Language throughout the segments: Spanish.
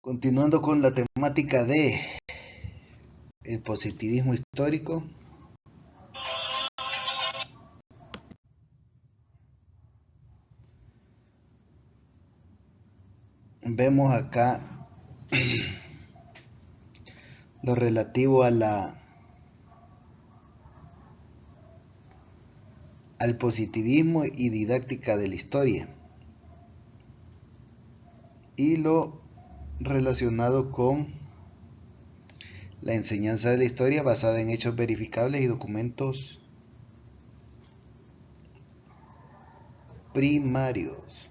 Continuando con la temática de el positivismo histórico, vemos acá lo relativo a al positivismo y didáctica de la historia y lo relacionado con la enseñanza de la historia basada en hechos verificables y documentos primarios.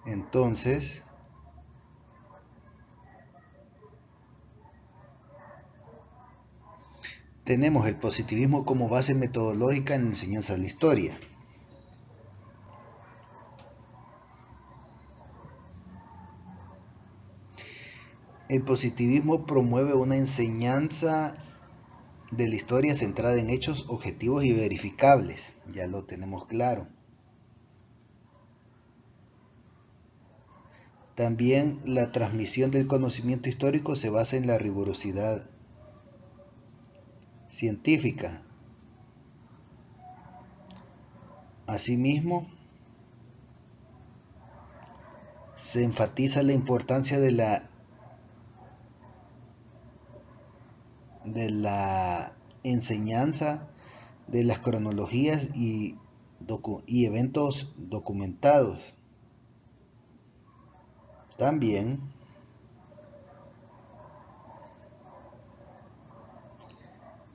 Entonces, tenemos el positivismo como base metodológica en la enseñanza de la historia. El positivismo promueve una enseñanza de la historia centrada en hechos objetivos y verificables, ya lo tenemos claro. También la transmisión del conocimiento histórico se basa en la rigurosidad científica. Asimismo, se enfatiza la importancia de la enseñanza de las cronologías y eventos documentados. También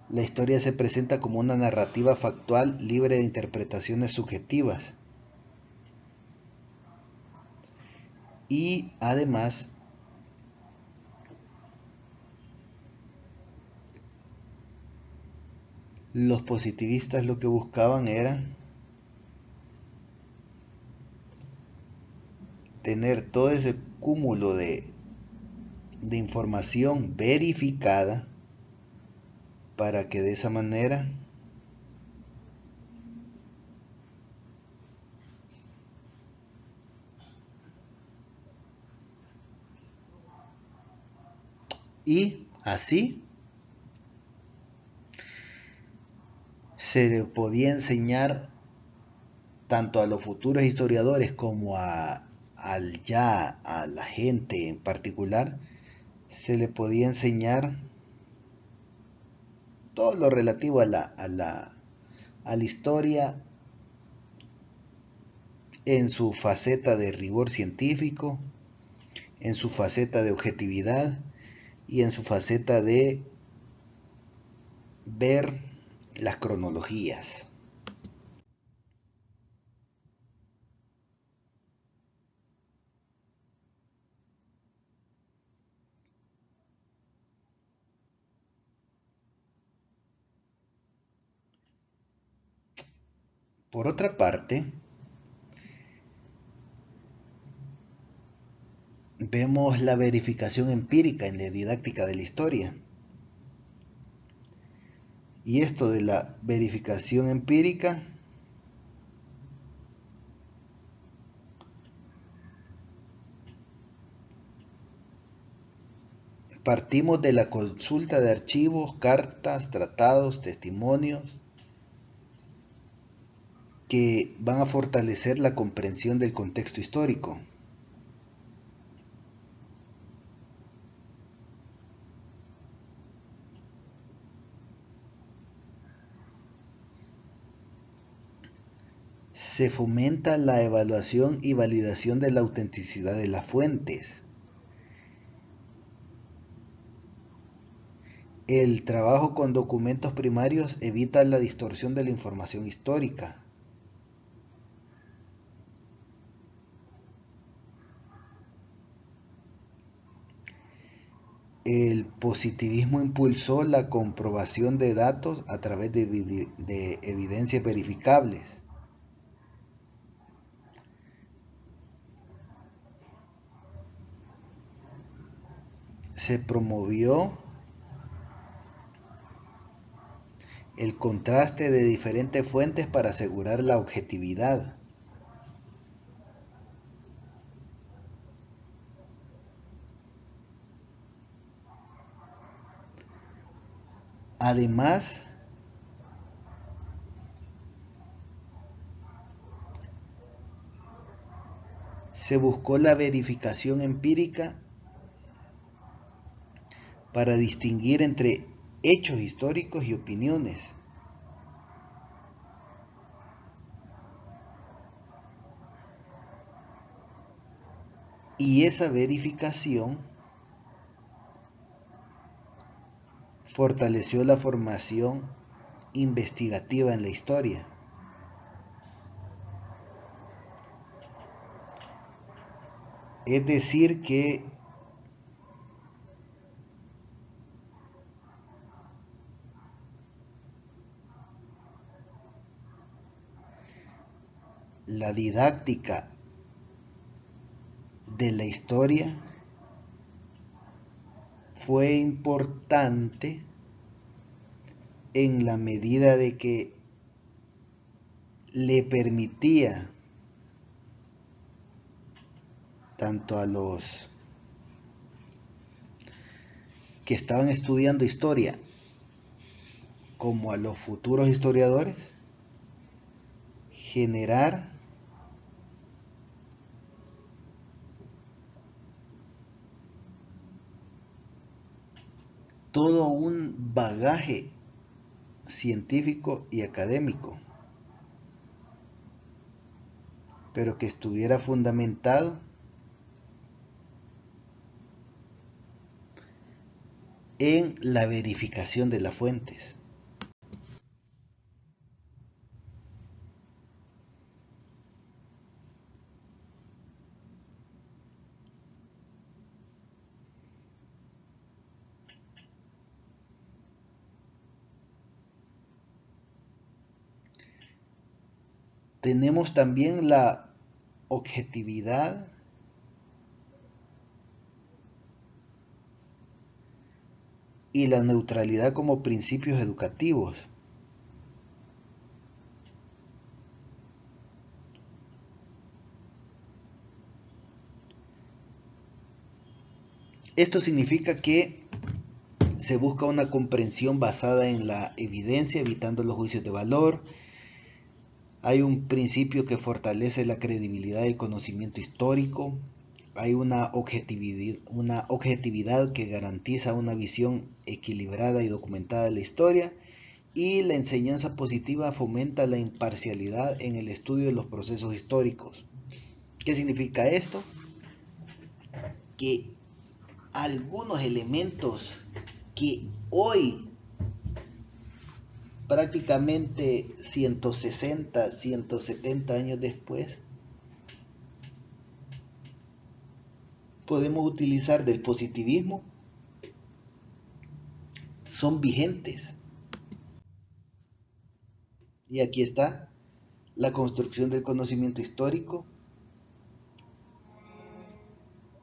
la historia se presenta como una narrativa factual libre de interpretaciones subjetivas. Y además, los positivistas lo que buscaban era tener todo ese cúmulo de información verificada para que de esa manera y así se le podía enseñar tanto a los futuros historiadores como a la gente en particular, se le podía enseñar todo lo relativo a la historia en su faceta de rigor científico, en su faceta de objetividad y en su faceta de ver las cronologías. Por otra parte, vemos la verificación empírica en la didáctica de la historia. Y esto de la verificación empírica partimos de la consulta de archivos, cartas, tratados, testimonios que van a fortalecer la comprensión del contexto histórico. Se fomenta la evaluación y validación de la autenticidad de las fuentes. El trabajo con documentos primarios evita la distorsión de la información histórica. El positivismo impulsó la comprobación de datos a través de evidencias verificables. Se promovió el contraste de diferentes fuentes para asegurar la objetividad. Además, se buscó la verificación empírica para distinguir entre hechos históricos y opiniones. Y esa verificación fortaleció la formación investigativa en la historia. Es decir que la didáctica de la historia fue importante en la medida de que le permitía tanto a los que estaban estudiando historia como a los futuros historiadores generar todo un bagaje científico y académico, pero que estuviera fundamentado en la verificación de las fuentes. Tenemos también la objetividad y la neutralidad como principios educativos. Esto significa que se busca una comprensión basada en la evidencia, evitando los juicios de valor. Hay un principio que fortalece la credibilidad del conocimiento histórico. Hay una objetividad que garantiza una visión equilibrada y documentada de la historia. Y la enseñanza positiva fomenta la imparcialidad en el estudio de los procesos históricos. ¿Qué significa esto? Que algunos elementos que hoy, prácticamente 160, 170 años después, podemos utilizar del positivismo, son vigentes. Y aquí está la construcción del conocimiento histórico,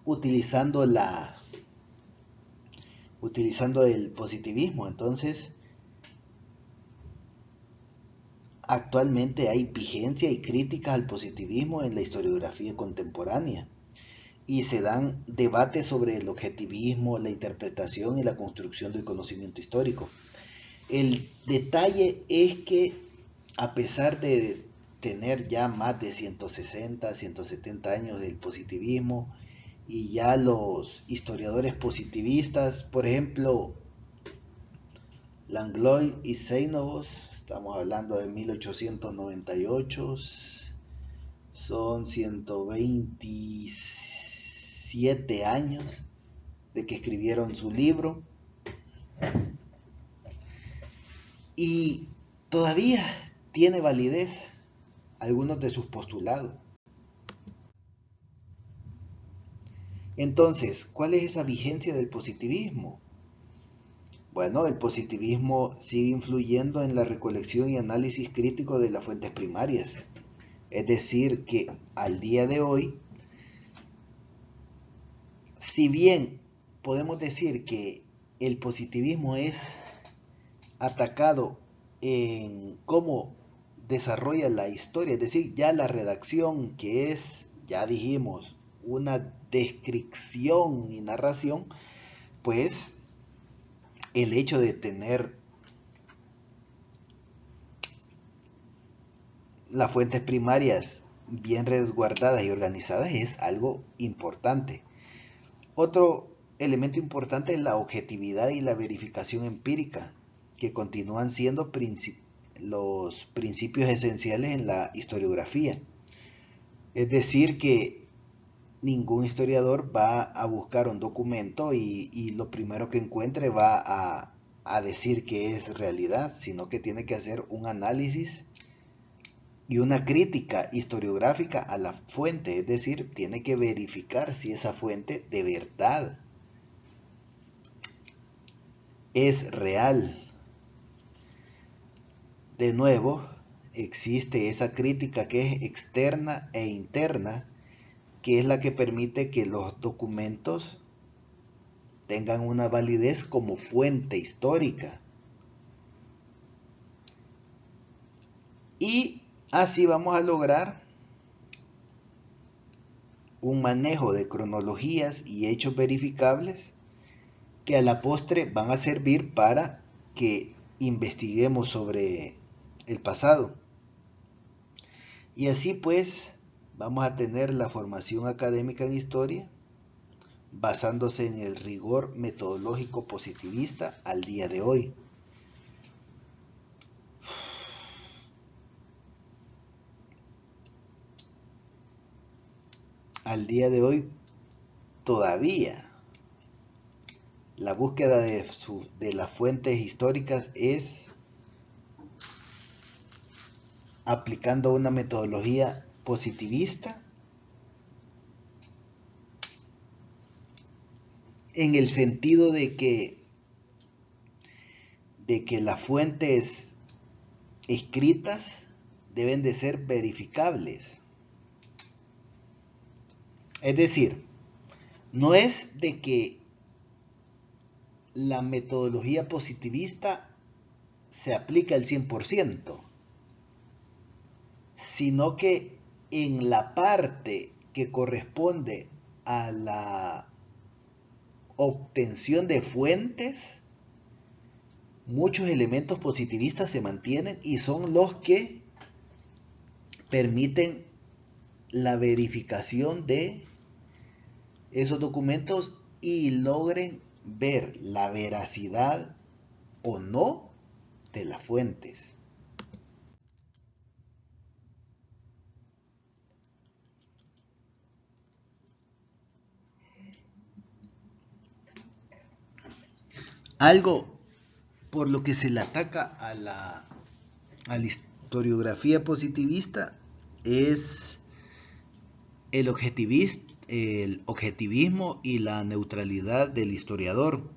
utilizando el positivismo. Entonces, actualmente hay vigencia y críticas al positivismo en la historiografía contemporánea y se dan debates sobre el objetivismo, la interpretación y la construcción del conocimiento histórico. El detalle es que a pesar de tener ya más de 160, 170 años del positivismo y ya los historiadores positivistas, por ejemplo, Langlois y Seinovos, estamos hablando de 1898, son 127 años de que escribieron su libro y todavía tiene validez algunos de sus postulados. Entonces, ¿cuál es esa vigencia del positivismo? Bueno, el positivismo sigue influyendo en la recolección y análisis crítico de las fuentes primarias. Es decir, que al día de hoy, si bien podemos decir que el positivismo es atacado en cómo desarrolla la historia, es decir, ya la redacción que es, ya dijimos, una descripción y narración, pues el hecho de tener las fuentes primarias bien resguardadas y organizadas es algo importante. Otro elemento importante es la objetividad y la verificación empírica, que continúan siendo los principios esenciales en la historiografía. Es decir, que ningún historiador va a buscar un documento y lo primero que encuentre va a decir que es realidad, sino que tiene que hacer un análisis y una crítica historiográfica a la fuente, es decir, tiene que verificar si esa fuente de verdad es real. De nuevo, existe esa crítica que es externa e interna, que es la que permite que los documentos tengan una validez como fuente histórica. Y así vamos a lograr un manejo de cronologías y hechos verificables que a la postre van a servir para que investiguemos sobre el pasado. Y así pues vamos a tener la formación académica en historia basándose en el rigor metodológico positivista al día de hoy. Al día de hoy todavía la búsqueda de las fuentes históricas es aplicando una metodología positivista en el sentido de que las fuentes escritas deben de ser verificables. Es decir, no es de que la metodología positivista se aplica al 100%, sino que en la parte que corresponde a la obtención de fuentes, muchos elementos positivistas se mantienen y son los que permiten la verificación de esos documentos y logren ver la veracidad o no de las fuentes. Algo por lo que se le ataca a la historiografía positivista es el objetivismo y la neutralidad del historiador,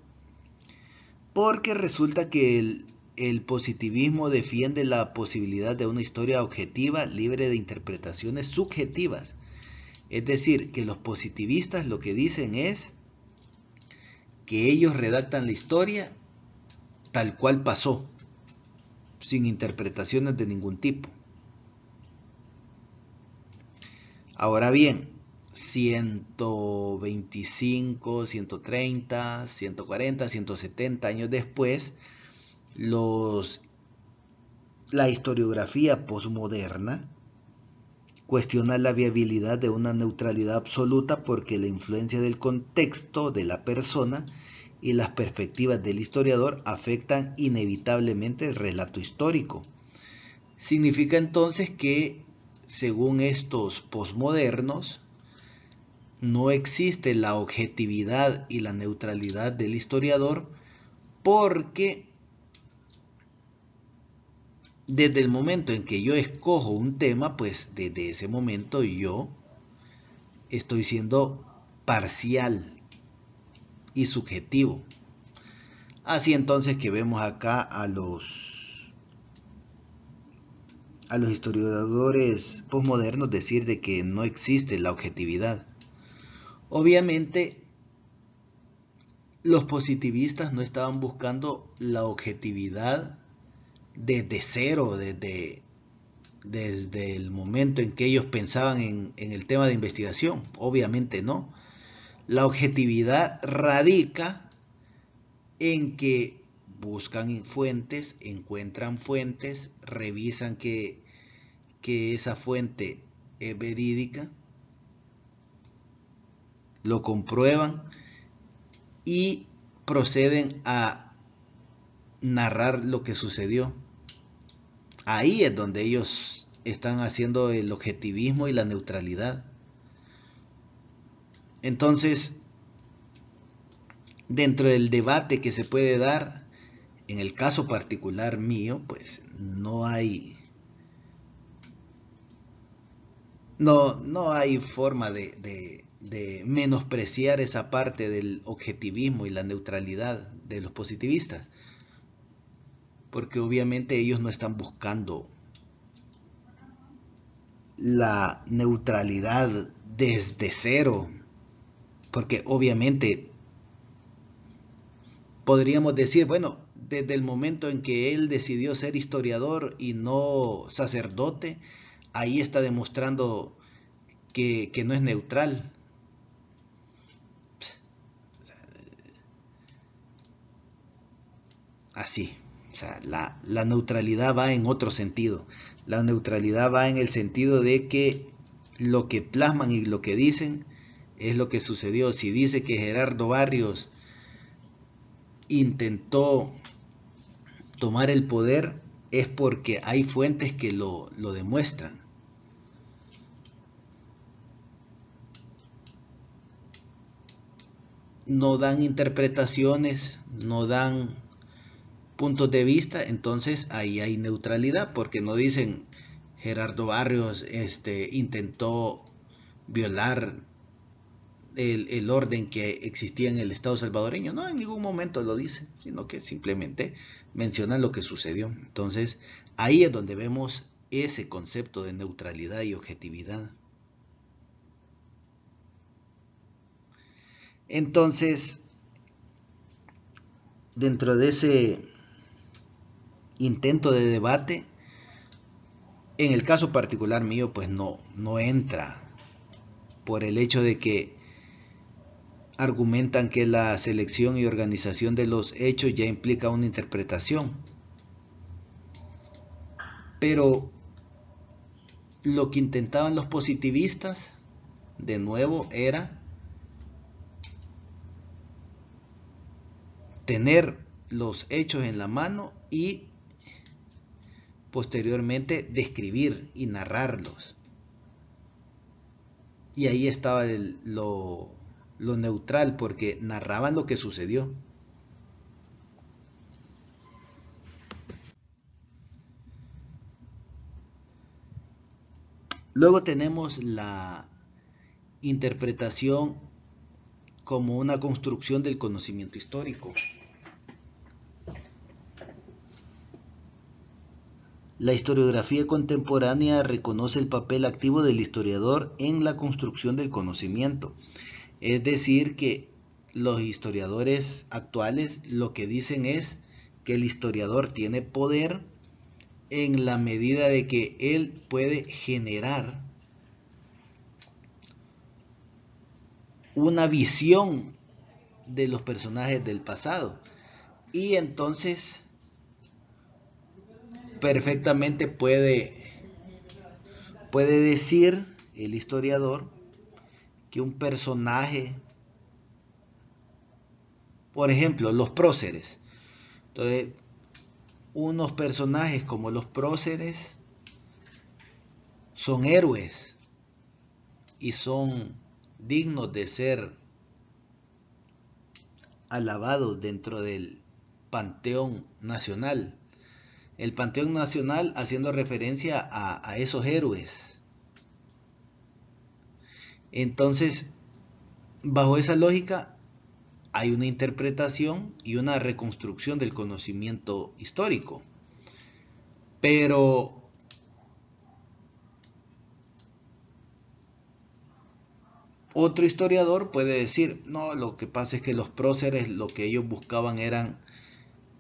porque resulta que el positivismo defiende la posibilidad de una historia objetiva libre de interpretaciones subjetivas. Es decir, que los positivistas lo que dicen es que ellos redactan la historia tal cual pasó, sin interpretaciones de ningún tipo. Ahora bien, 125, 130, 140, 170 años después, la historiografía posmoderna cuestiona la viabilidad de una neutralidad absoluta porque la influencia del contexto de la persona y las perspectivas del historiador afectan inevitablemente el relato histórico. Significa entonces que, según estos posmodernos, no existe la objetividad y la neutralidad del historiador porque desde el momento en que yo escojo un tema, pues desde ese momento yo estoy siendo parcial y subjetivo. Así entonces que vemos acá a los historiadores posmodernos decir de que no existe la objetividad. Obviamente los positivistas no estaban buscando la objetividad desde cero, desde el momento en que ellos pensaban en el tema de investigación. Obviamente no. La objetividad radica en que buscan fuentes, encuentran fuentes, revisan que esa fuente es verídica, lo comprueban y proceden a narrar lo que sucedió. Ahí es donde ellos están haciendo el objetivismo y la neutralidad. Entonces, dentro del debate que se puede dar, en el caso particular mío, pues no hay forma de menospreciar esa parte del objetivismo y la neutralidad de los positivistas, porque obviamente ellos no están buscando la neutralidad desde cero, porque obviamente podríamos decir, bueno, desde el momento en que él decidió ser historiador y no sacerdote, ahí está demostrando que no es neutral. Así, o sea, la neutralidad va en otro sentido. La neutralidad va en el sentido de que lo que plasman y lo que dicen es lo que sucedió. Si dice que Gerardo Barrios intentó tomar el poder, es porque hay fuentes que lo demuestran. No dan interpretaciones, no dan puntos de vista, entonces ahí hay neutralidad, porque no dicen Gerardo Barrios intentó violar el orden que existía en el Estado salvadoreño. No, en ningún momento lo dicen, sino que simplemente mencionan lo que sucedió. Entonces, ahí es donde vemos ese concepto de neutralidad y objetividad. Entonces, dentro de ese intento de debate, en el caso particular mío, pues no entra, por el hecho de que argumentan que la selección y organización de los hechos ya implica una interpretación. Pero lo que intentaban los positivistas, de nuevo, era tener los hechos en la mano y posteriormente describir y narrarlos. Y ahí estaba lo neutral, porque narraban lo que sucedió. Luego tenemos la interpretación como una construcción del conocimiento histórico. La historiografía contemporánea reconoce el papel activo del historiador en la construcción del conocimiento. Es decir, que los historiadores actuales lo que dicen es que el historiador tiene poder en la medida de que él puede generar una visión de los personajes del pasado. Y entonces perfectamente puede decir el historiador que un personaje, por ejemplo, los próceres. Entonces, unos personajes como los próceres son héroes y son dignos de ser alabados dentro del panteón nacional. El panteón nacional haciendo referencia a esos héroes. Entonces, bajo esa lógica, hay una interpretación y una reconstrucción del conocimiento histórico. Pero otro historiador puede decir, no, lo que pasa es que los próceres lo que ellos buscaban eran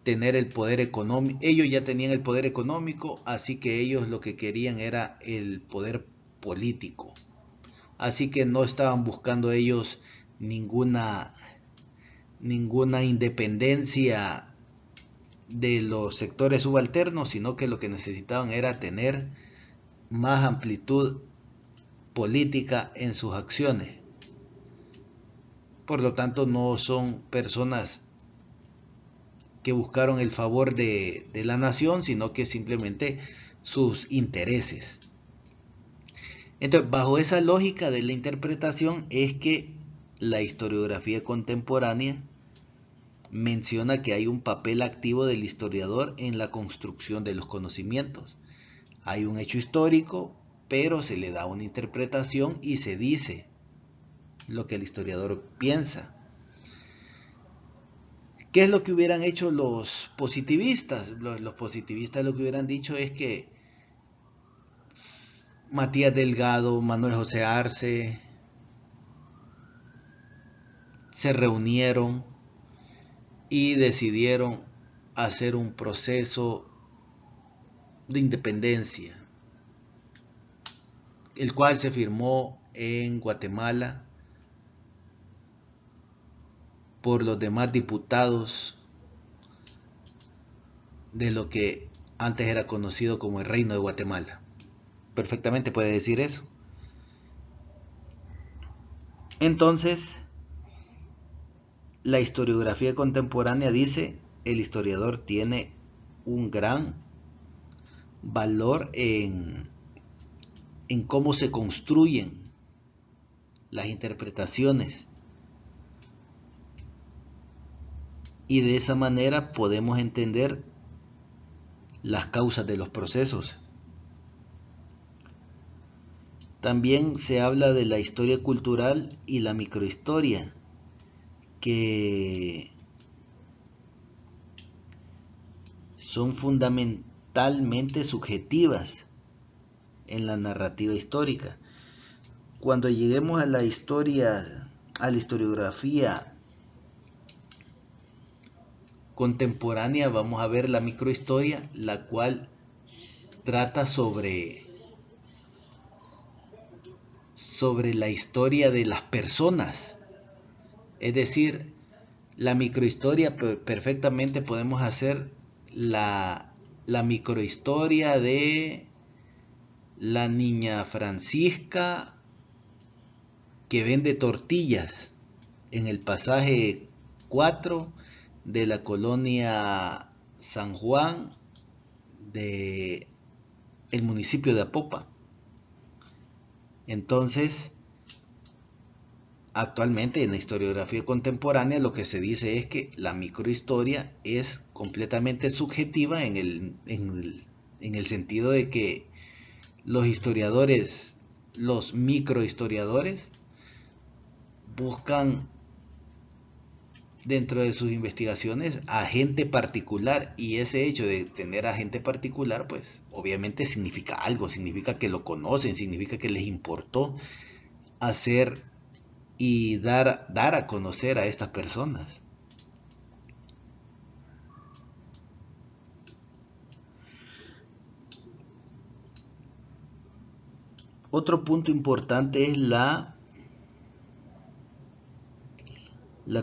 tener el poder económico. Ellos ya tenían el poder económico, así que ellos lo que querían era el poder político. Así que no estaban buscando ellos ninguna independencia de los sectores subalternos, sino que lo que necesitaban era tener más amplitud política en sus acciones. Por lo tanto, no son personas que buscaron el favor de la nación, sino que simplemente sus intereses. Entonces, bajo esa lógica de la interpretación es que la historiografía contemporánea menciona que hay un papel activo del historiador en la construcción de los conocimientos. Hay un hecho histórico, pero se le da una interpretación y se dice lo que el historiador piensa. ¿Qué es lo que hubieran hecho los positivistas? Los positivistas lo que hubieran dicho es que Matías Delgado, Manuel José Arce se reunieron y decidieron hacer un proceso de independencia, el cual se firmó en Guatemala por los demás diputados de lo que antes era conocido como el Reino de Guatemala. Perfectamente puede decir eso. Entonces, la historiografía contemporánea dice, el historiador tiene un gran valor en cómo se construyen las interpretaciones, y de esa manera podemos entender las causas de los procesos. También se habla de la historia cultural y la microhistoria, que son fundamentalmente subjetivas en la narrativa histórica. Cuando lleguemos a la historia, a la historiografía contemporánea, vamos a ver la microhistoria, la cual trata sobre la historia de las personas. Es decir, la microhistoria perfectamente podemos hacer la microhistoria de la niña Francisca que vende tortillas en el pasaje 4 de la colonia San Juan de el municipio de Apopa. Entonces, actualmente en la historiografía contemporánea lo que se dice es que la microhistoria es completamente subjetiva en el sentido de que los historiadores, los microhistoriadores, buscan dentro de sus investigaciones a gente particular, y ese hecho de tener a gente particular pues obviamente significa algo, significa que lo conocen, significa que les importó hacer y dar a conocer a estas personas. Otro punto importante es la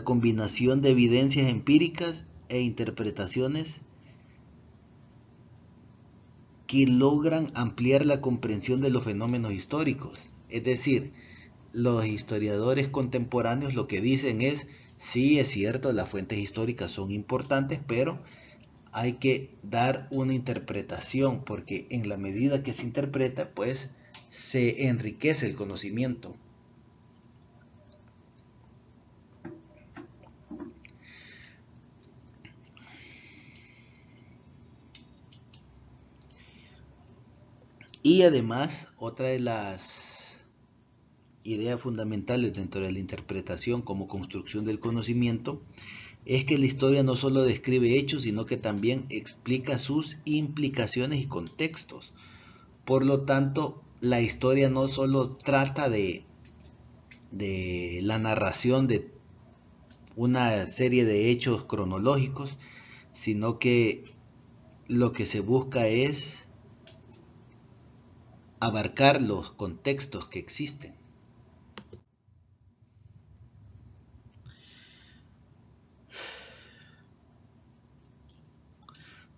combinación de evidencias empíricas e interpretaciones que logran ampliar la comprensión de los fenómenos históricos. Es decir, los historiadores contemporáneos lo que dicen es, sí es cierto, las fuentes históricas son importantes, pero hay que dar una interpretación, porque en la medida que se interpreta, pues se enriquece el conocimiento. Y además, otra de las ideas fundamentales dentro de la interpretación como construcción del conocimiento es que la historia no solo describe hechos, sino que también explica sus implicaciones y contextos. Por lo tanto, la historia no solo trata de la narración de una serie de hechos cronológicos, sino que lo que se busca es abarcar los contextos que existen.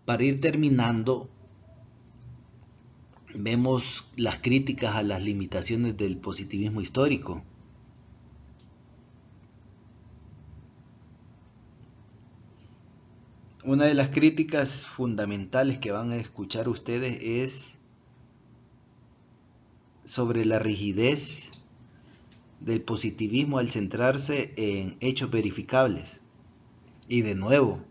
Para ir terminando, vemos las críticas a las limitaciones del positivismo histórico. Una de las críticas fundamentales que van a escuchar ustedes es sobre la rigidez del positivismo al centrarse en hechos verificables. Y de nuevo,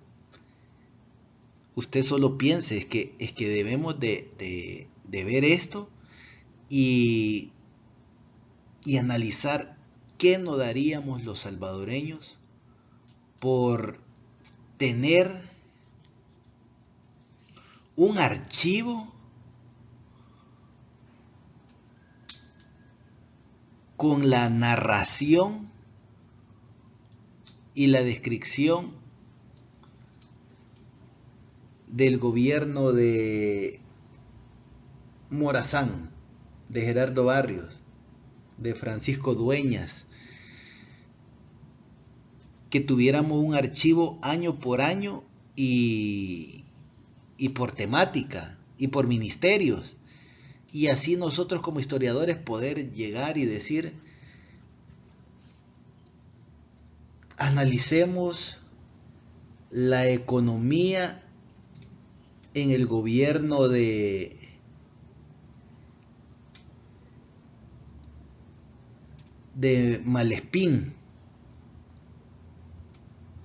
usted solo piense, es que debemos de ver esto y analizar qué nos daríamos los salvadoreños por tener un archivo con la narración y la descripción del gobierno de Morazán, de Gerardo Barrios, de Francisco Dueñas, que tuviéramos un archivo año por año y por temática y por ministerios, y así nosotros como historiadores poder llegar y decir, analicemos la economía en el gobierno de Malespín,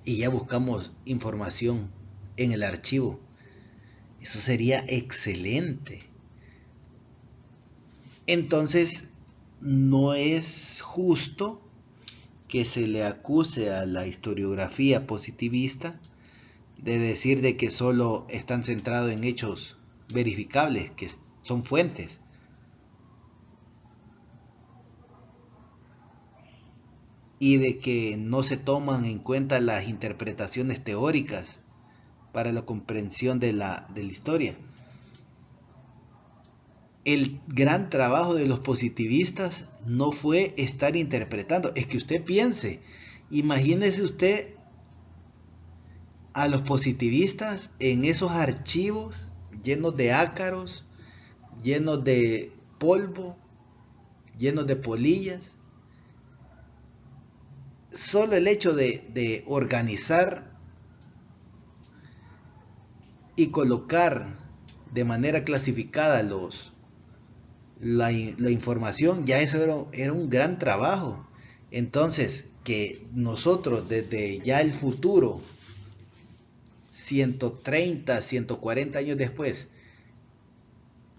y ya buscamos información en el archivo. Eso sería excelente. Entonces, no es justo que se le acuse a la historiografía positivista de decir de que solo están centrados en hechos verificables, que son fuentes. Y de que no se toman en cuenta las interpretaciones teóricas para la comprensión de la historia. El gran trabajo de los positivistas no fue estar interpretando, es que usted piense, imagínese usted a los positivistas en esos archivos llenos de ácaros, llenos de polvo, llenos de polillas. Solo el hecho de organizar y colocar de manera clasificada la información, ya eso era un gran trabajo. Entonces, que nosotros desde ya el futuro, 130, 140 años después,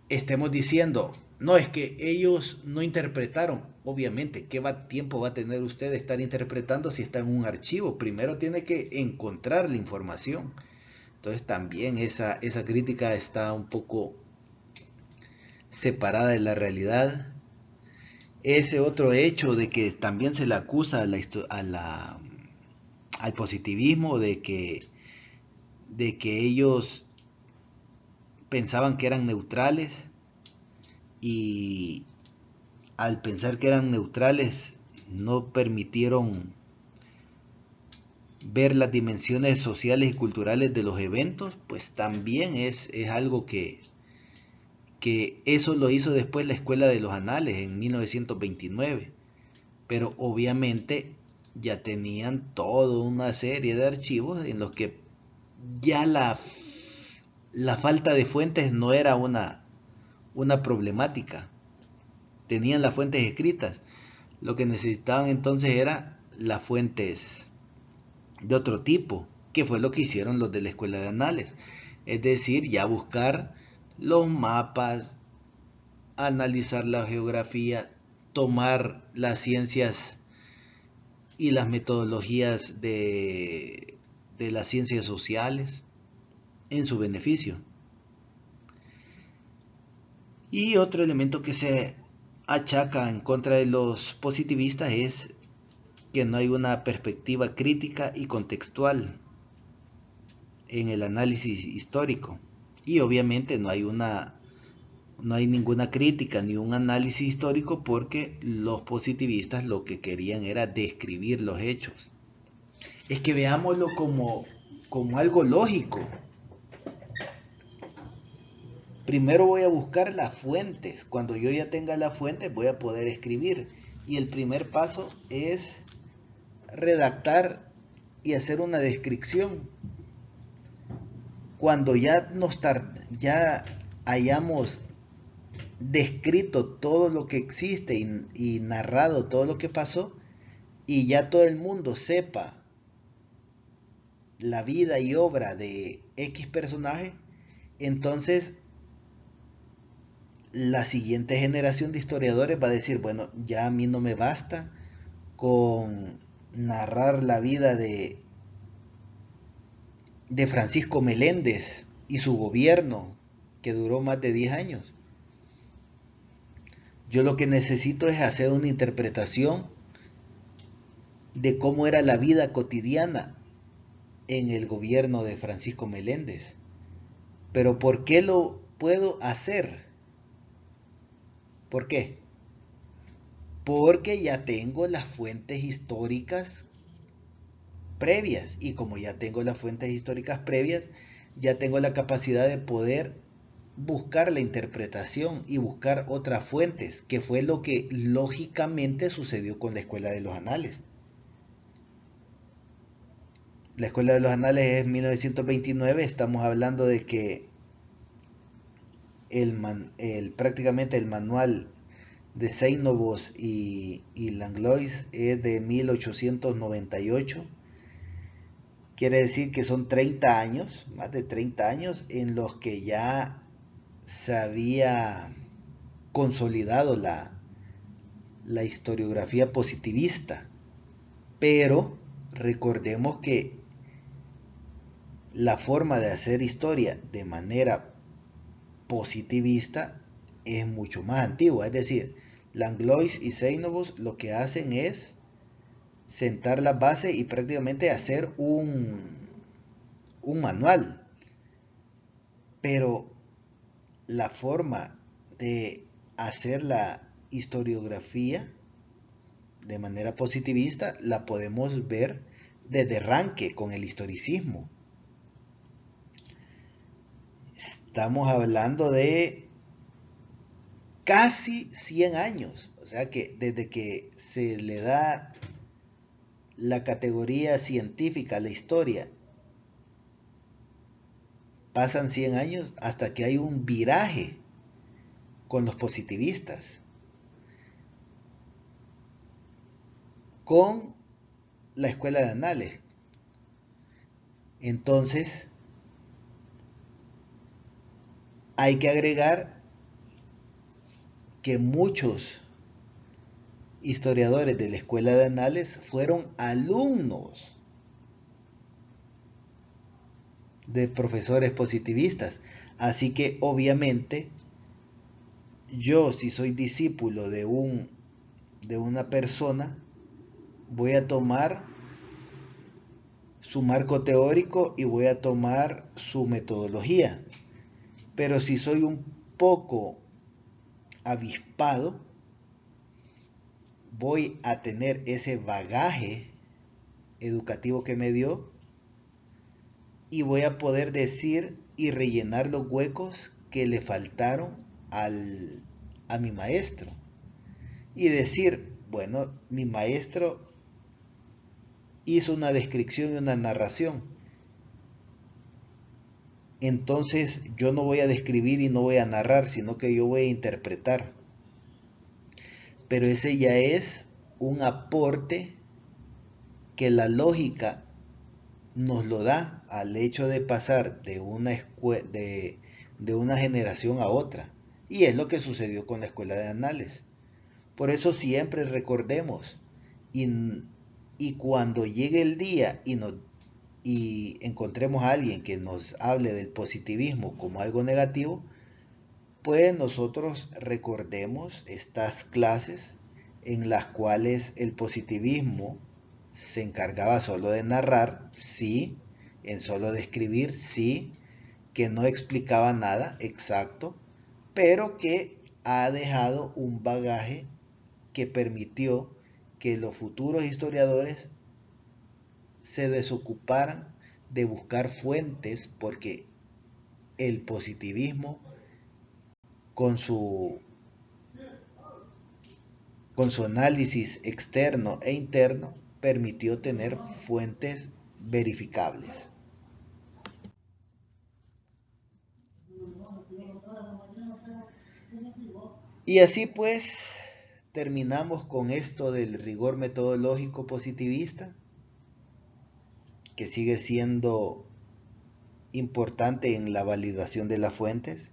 estemos diciendo, no, es que ellos no interpretaron. Obviamente, ¿qué tiempo va a tener usted de estar interpretando si está en un archivo? Primero tiene que encontrar la información. Entonces también esa crítica está un poco separada de la realidad. Ese otro hecho de que también se le acusa al positivismo de que ellos pensaban que eran neutrales, y al pensar que eran neutrales no permitieron ver las dimensiones sociales y culturales de los eventos, pues también es algo que eso lo hizo después la Escuela de los Anales en 1929, pero obviamente ya tenían toda una serie de archivos en los que ya la falta de fuentes no era una problemática. Tenían las fuentes escritas. Lo que necesitaban entonces era las fuentes de otro tipo, que fue lo que hicieron los de la Escuela de Anales. Es decir, ya buscar los mapas, analizar la geografía, tomar las ciencias y las metodologías de las ciencias sociales en su beneficio. Y otro elemento que se achaca en contra de los positivistas es que no hay una perspectiva crítica y contextual en el análisis histórico. Y obviamente no hay ninguna crítica ni un análisis histórico porque los positivistas lo que querían era describir los hechos. Es que veámoslo como algo lógico. Primero voy a buscar las fuentes. Cuando yo ya tenga las fuentes voy a poder escribir. Y el primer paso es redactar y hacer una descripción. Cuando ya hayamos descrito todo lo que existe y narrado todo lo que pasó, y ya todo el mundo sepa la vida y obra de X personaje, entonces la siguiente generación de historiadores va a decir, bueno, ya a mí no me basta con narrar la vida de Francisco Meléndez y su gobierno, que duró más de 10 años. Yo lo que necesito es hacer una interpretación de cómo era la vida cotidiana en el gobierno de Francisco Meléndez. Pero ¿por qué lo puedo hacer? ¿Por qué? Porque ya tengo las fuentes históricas previas. Y como ya tengo las fuentes históricas previas, ya tengo la capacidad de poder buscar la interpretación y buscar otras fuentes, que fue lo que lógicamente sucedió con la Escuela de los Anales. La Escuela de los Anales es 1929, estamos hablando de que prácticamente el manual de Seinovos y Langlois es de 1898. Quiere decir que son 30 años, más de 30 años, en los que ya se había consolidado la historiografía positivista. Pero recordemos que la forma de hacer historia de manera positivista es mucho más antigua. Es decir, Langlois y Seinovos lo que hacen es sentar la base y prácticamente hacer un manual. Pero la forma de hacer la historiografía de manera positivista la podemos ver desde arranque con el historicismo. Estamos hablando de casi 100 años, o sea que desde que se le da la categoría científica a la historia, pasan 100 años hasta que hay un viraje con los positivistas, con la escuela de Anales. Entonces, hay que agregar que muchos historiadores de la escuela de Anales fueron alumnos de profesores positivistas. Así que obviamente yo, si soy discípulo de una persona, voy a tomar su marco teórico y voy a tomar su metodología. Pero si soy un poco avispado, voy a tener ese bagaje educativo que me dio y voy a poder decir y rellenar los huecos que le faltaron a mi maestro. Y decir, bueno, mi maestro hizo una descripción y una narración. Entonces yo no voy a describir y no voy a narrar, sino que yo voy a interpretar. Pero ese ya es un aporte que la lógica nos lo da al hecho de pasar de una generación a otra. Y es lo que sucedió con la escuela de Anales. Por eso siempre recordemos, y cuando llegue el día y encontremos a alguien que nos hable del positivismo como algo negativo, pues nosotros recordemos estas clases en las cuales el positivismo se encargaba solo de narrar, sí, en solo describir, sí, que no explicaba nada exacto, pero que ha dejado un bagaje que permitió que los futuros historiadores se desocuparan de buscar fuentes, porque el positivismo con su, con su análisis externo e interno permitió tener fuentes verificables. Y así pues terminamos con esto del rigor metodológico positivista, que sigue siendo importante en la validación de las fuentes.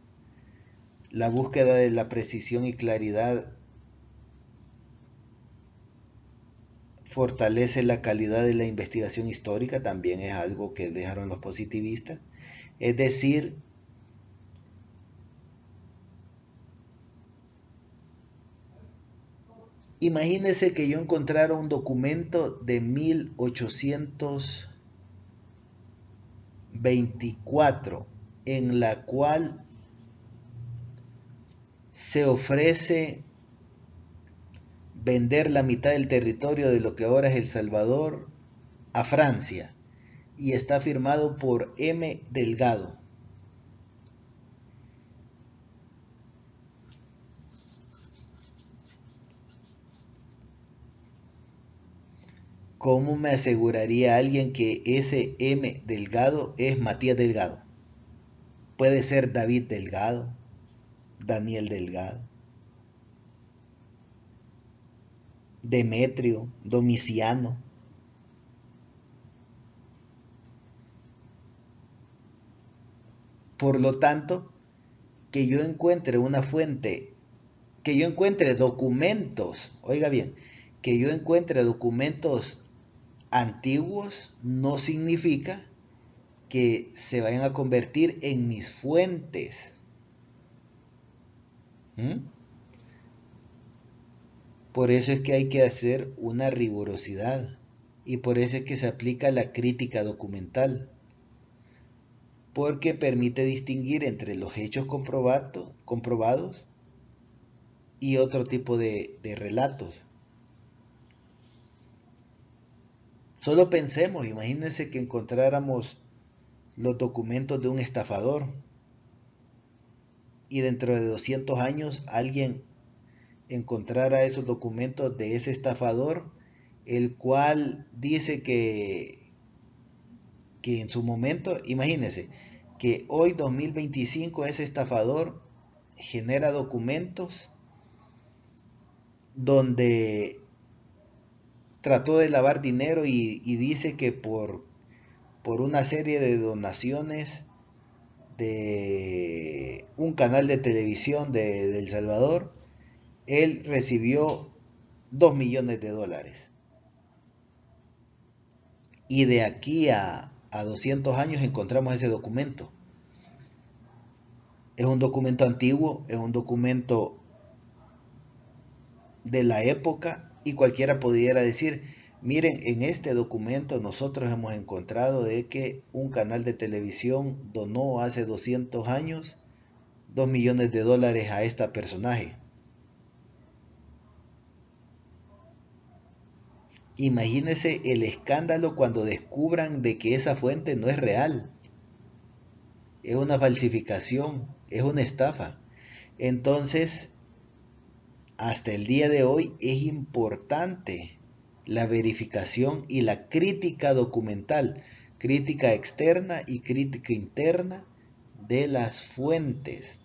La búsqueda de la precisión y claridad fortalece la calidad de la investigación histórica, también es algo que dejaron los positivistas. Es decir, imagínense que yo encontrara un documento de 1824 en la cual se ofrece vender la mitad del territorio de lo que ahora es El Salvador a Francia, y está firmado por M. Delgado. ¿Cómo me aseguraría alguien que ese M. Delgado es Matías Delgado? Puede ser David Delgado, Daniel Delgado, Demetrio, Domiciano. Por lo tanto, que yo encuentre una fuente, que yo encuentre documentos, oiga bien, que yo encuentre documentos antiguos no significa que se vayan a convertir en mis fuentes. ¿Mm? Por eso es que hay que hacer una rigurosidad, y por eso es que se aplica la crítica documental, porque permite distinguir entre los hechos comprobados y otro tipo de relatos. Solo pensemos, imagínense que encontráramos los documentos de un estafador y dentro de 200 años alguien encontrara esos documentos de ese estafador, el cual dice que en su momento, imagínense, que hoy 2025 ese estafador genera documentos donde trató de lavar dinero y dice que por una serie de donaciones de un canal de televisión de El Salvador, él recibió 2 millones de dólares. Y de aquí a 200 años encontramos ese documento. Es un documento antiguo, es un documento de la época, y cualquiera pudiera decir, miren, en este documento nosotros hemos encontrado de que un canal de televisión donó hace 200 años 2 millones de dólares a este personaje. Imagínense el escándalo cuando descubran de que esa fuente no es real, es una falsificación, es una estafa. Entonces, hasta el día de hoy es importante la verificación y la crítica documental, crítica externa y crítica interna de las fuentes.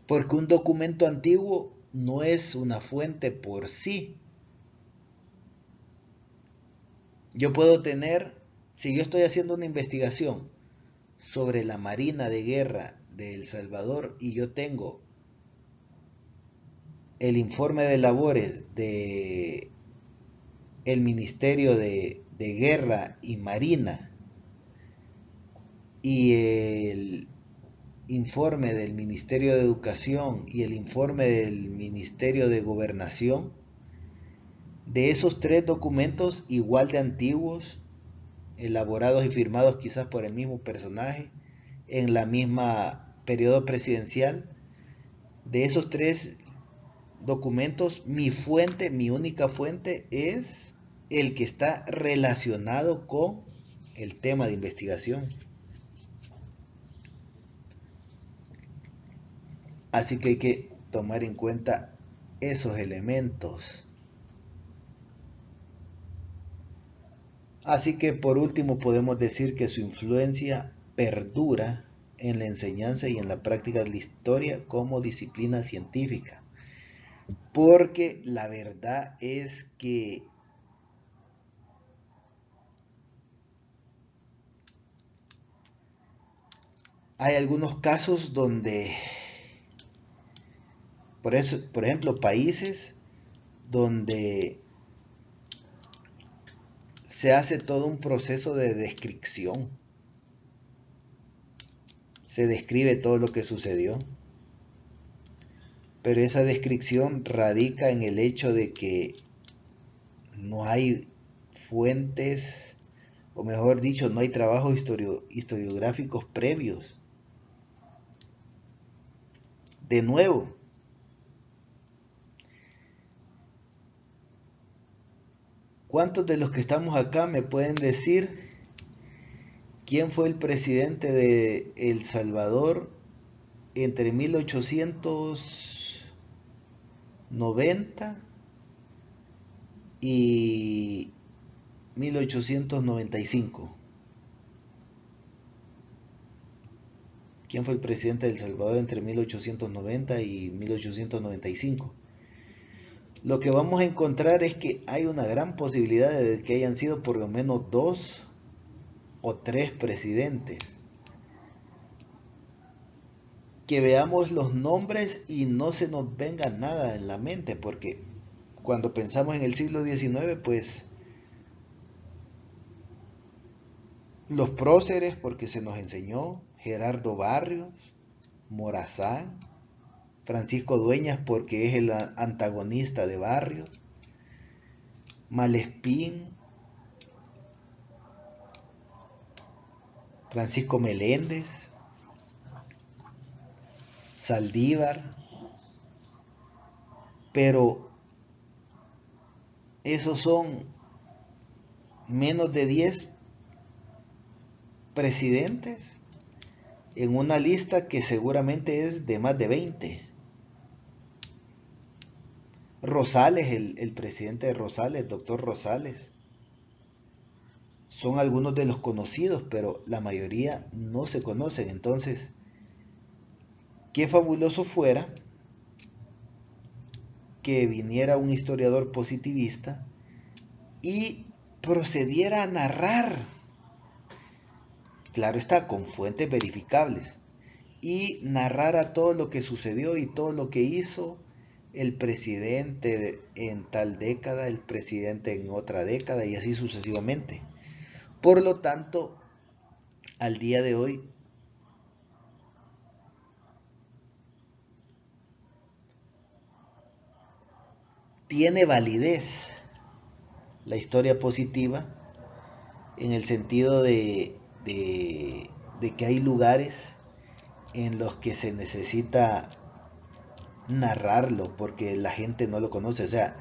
Porque un documento antiguo no es una fuente por sí. Yo puedo tener, si yo estoy haciendo una investigación sobre la Marina de Guerra de El Salvador y yo tengo el informe de labores de el Ministerio de Guerra y Marina y el informe del Ministerio de Educación y el informe del Ministerio de Gobernación, de esos tres documentos igual de antiguos, elaborados y firmados quizás por el mismo personaje en la misma periodo presidencial. De esos tres documentos, mi fuente, mi única fuente es el que está relacionado con el tema de investigación. Así que hay que tomar en cuenta esos elementos. Así que por último podemos decir que su influencia perdura en la enseñanza y en la práctica de la historia como disciplina científica. Porque la verdad es que hay algunos casos donde, por ejemplo, países donde se hace todo un proceso de descripción. Se describe todo lo que sucedió. Pero esa descripción radica en el hecho de que no hay fuentes, o mejor dicho, no hay trabajos historiográficos previos. De nuevo, ¿cuántos de los que estamos acá me pueden decir quién fue el presidente de El Salvador entre 1890 y 1895? ¿Quién fue el presidente de El Salvador entre 1890 y 1895? Lo que vamos a encontrar es que hay una gran posibilidad de que hayan sido por lo menos 2 o 3 presidentes. Que veamos los nombres y no se nos venga nada en la mente, porque cuando pensamos en el siglo XIX, pues los próceres, porque se nos enseñó, Gerardo Barrios, Morazán, Francisco Dueñas, porque es el antagonista de Barrios, Malespín, Francisco Meléndez, Saldívar, pero esos son menos de 10 presidentes en una lista que seguramente es de más de 20. Rosales, el presidente de Rosales, el doctor Rosales, son algunos de los conocidos, pero la mayoría no se conocen. Entonces, qué fabuloso fuera que viniera un historiador positivista y procediera a narrar, claro está, con fuentes verificables, y narrara todo lo que sucedió y todo lo que hizo el presidente en tal década, el presidente en otra década y así sucesivamente. Por lo tanto, al día de hoy, tiene validez la historia positiva en el sentido de que hay lugares en los que se necesita narrarlo porque la gente no lo conoce. O sea,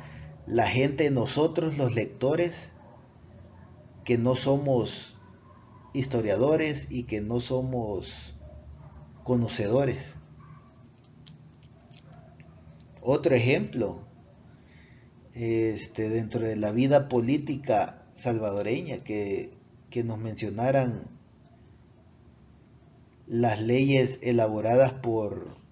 la gente, nosotros los lectores, que no somos historiadores y que no somos conocedores. Otro ejemplo, dentro de la vida política salvadoreña, que nos mencionaran las leyes elaboradas por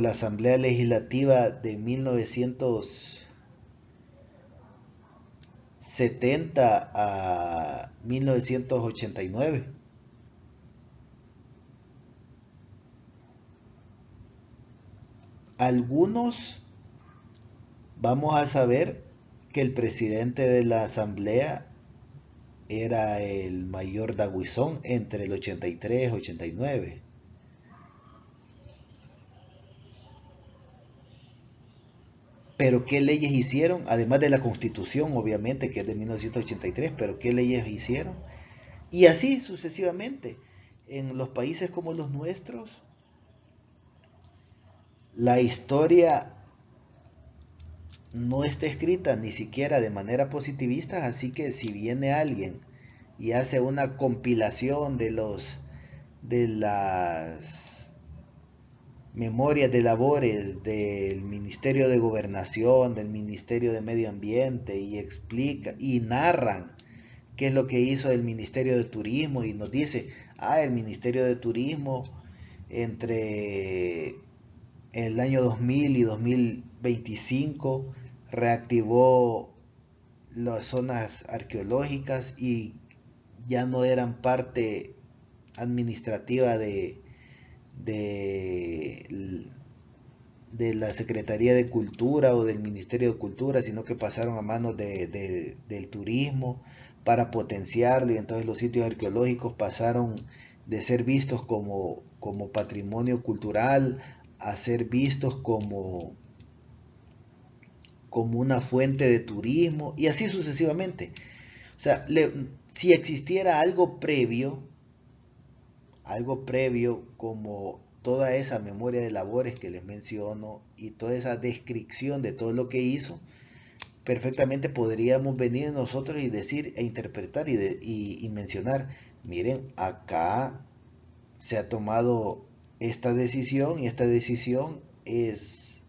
la Asamblea Legislativa de 1970 a 1989. Algunos vamos a saber que el presidente de la Asamblea era el mayor Daguizón entre el 83 y 89. Pero ¿qué leyes hicieron? Además de la Constitución, obviamente, que es de 1983, pero ¿qué leyes hicieron? Y así sucesivamente. En los países como los nuestros, la historia no está escrita ni siquiera de manera positivista, así que si viene alguien y hace una compilación de las memorias de labores del Ministerio de Gobernación, del Ministerio de Medio Ambiente, y explica y narran qué es lo que hizo el Ministerio de Turismo, y nos dice, el Ministerio de Turismo entre el año 2000 y 2025 reactivó las zonas arqueológicas y ya no eran parte administrativa de, de la Secretaría de Cultura o del Ministerio de Cultura, sino que pasaron a manos del turismo para potenciarlo, y entonces los sitios arqueológicos pasaron de ser vistos como patrimonio cultural a ser vistos como una fuente de turismo, y así sucesivamente. O sea, si existiera algo previo como toda esa memoria de labores que les menciono y toda esa descripción de todo lo que hizo, perfectamente podríamos venir nosotros y decir e interpretar y mencionar, miren, acá se ha tomado esta decisión y esta decisión es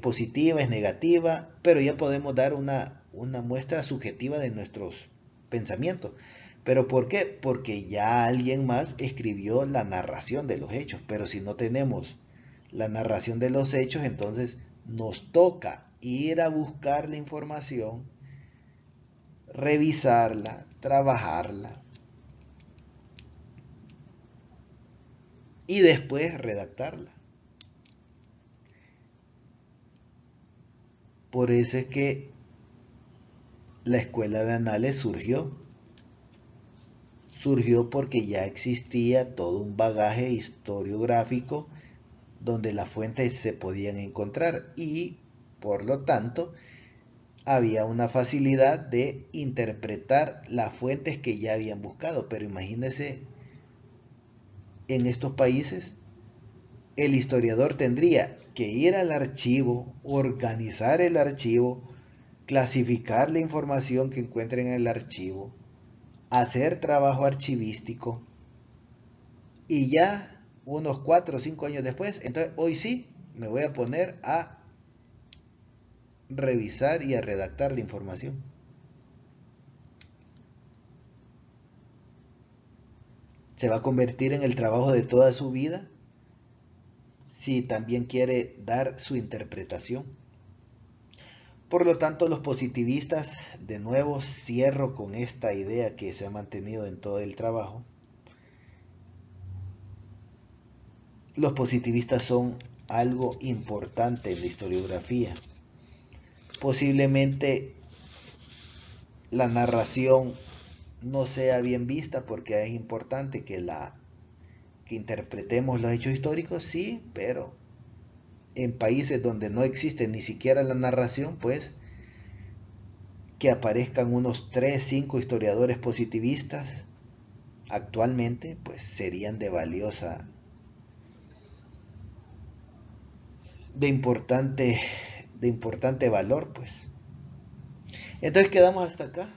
positiva, es negativa, pero ya podemos dar una muestra subjetiva de nuestros pensamientos. ¿Pero por qué? Porque ya alguien más escribió la narración de los hechos, pero si no tenemos la narración de los hechos, entonces nos toca ir a buscar la información, revisarla, trabajarla y después redactarla. Por eso es que la escuela de anales surgió porque ya existía todo un bagaje historiográfico donde las fuentes se podían encontrar, y por lo tanto había una facilidad de interpretar las fuentes que ya habían buscado. Pero imagínense, en estos países el historiador tendría que ir al archivo, organizar el archivo, clasificar la información que encuentre en el archivo, hacer trabajo archivístico, y ya unos 4 o 5 años después, entonces hoy sí me voy a poner a revisar y a redactar la información. Se va a convertir en el trabajo de toda su vida si también quiere dar su interpretación. Por lo tanto, los positivistas, de nuevo cierro con esta idea que se ha mantenido en todo el trabajo, los positivistas son algo importante en la historiografía. Posiblemente la narración no sea bien vista porque es importante que interpretemos los hechos históricos, sí, pero en países donde no existe ni siquiera la narración, pues que aparezcan unos 3 5 historiadores positivistas actualmente, pues serían de importante, de importante valor, pues. Entonces quedamos hasta acá.